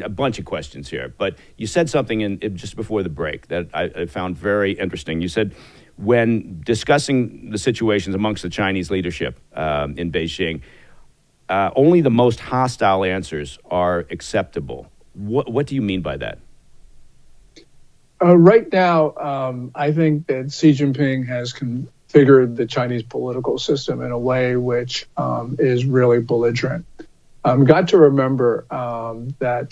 a bunch of questions here, but you said something just before the break that I found very interesting. You said when discussing the situations amongst the Chinese leadership in Beijing, only the most hostile answers are acceptable. What do you mean by that? Right now, I think that Xi Jinping has configured the Chinese political system in a way which is really belligerent. Got to remember that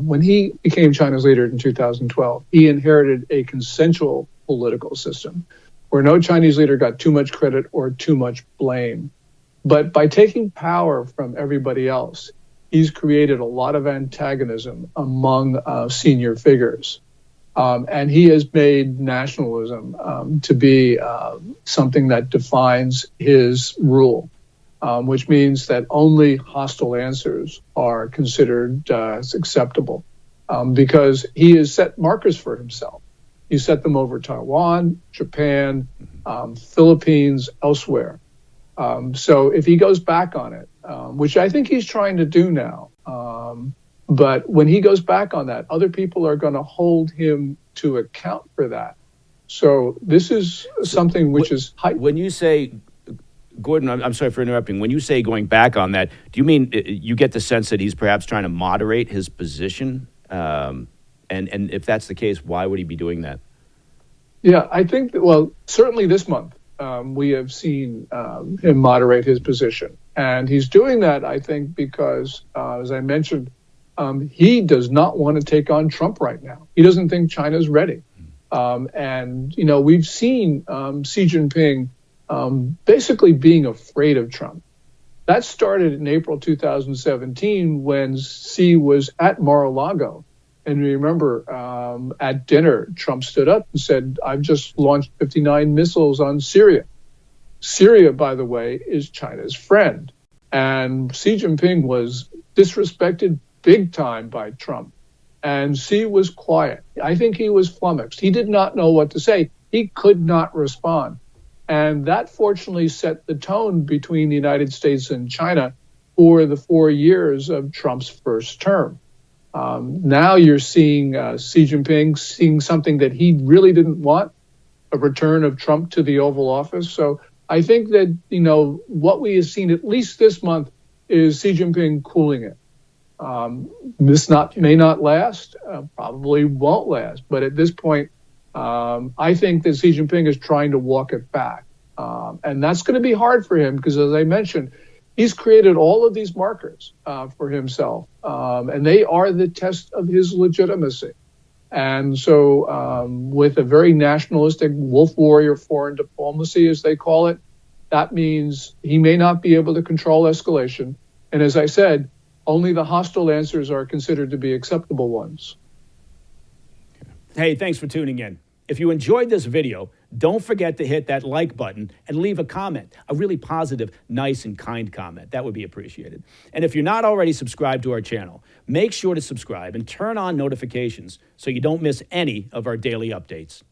when he became China's leader in 2012, he inherited a consensual political system where no Chinese leader got too much credit or too much blame. But by taking power from everybody else, he's created a lot of antagonism among senior figures. And he has made nationalism to be something that defines his rule, which means that only hostile answers are considered acceptable because he has set markers for himself. He set them over Taiwan, Japan, Philippines, elsewhere. So if he goes back on it, which I think he's trying to do now, but when he goes back on that, other people are going to hold him to account for that. So this is something which is... When you say, Gordon, I'm sorry for interrupting. When you say going back on that, do you mean you get the sense that he's perhaps trying to moderate his position? And if that's the case, why would he be doing that? Yeah, I think that, well, certainly this month, we have seen him moderate his position. And he's doing that, I think, because, as I mentioned, he does not want to take on Trump right now. He doesn't think China's ready. And, you know, we've seen Xi Jinping basically being afraid of Trump. That started in April 2017 when Xi was at Mar-a-Lago. And remember, at dinner, Trump stood up and said, I've just launched 59 missiles on Syria. Syria, by the way, is China's friend. And Xi Jinping was disrespected big time by Trump. And Xi was quiet. I think he was flummoxed. He did not know what to say. He could not respond. And that fortunately set the tone between the United States and China for the 4 years of Trump's first term. Now you're seeing Xi Jinping seeing something that he really didn't want, a return of Trump to the Oval Office. So I think that, you know, what we have seen at least this month is Xi Jinping cooling it. This may not last, probably won't last. But at this point, I think that Xi Jinping is trying to walk it back. And that's going to be hard for him because, as I mentioned, he's created all of these markers for himself. And they are the test of his legitimacy. And so with a very nationalistic wolf warrior foreign diplomacy, as they call it, that means he may not be able to control escalation. And as I said, only the hostile answers are considered to be acceptable ones. Hey, thanks for tuning in. If you enjoyed this video, don't forget to hit that like button and leave a comment, a really positive, nice, and kind comment. That would be appreciated. And if you're not already subscribed to our channel, make sure to subscribe and turn on notifications so you don't miss any of our daily updates.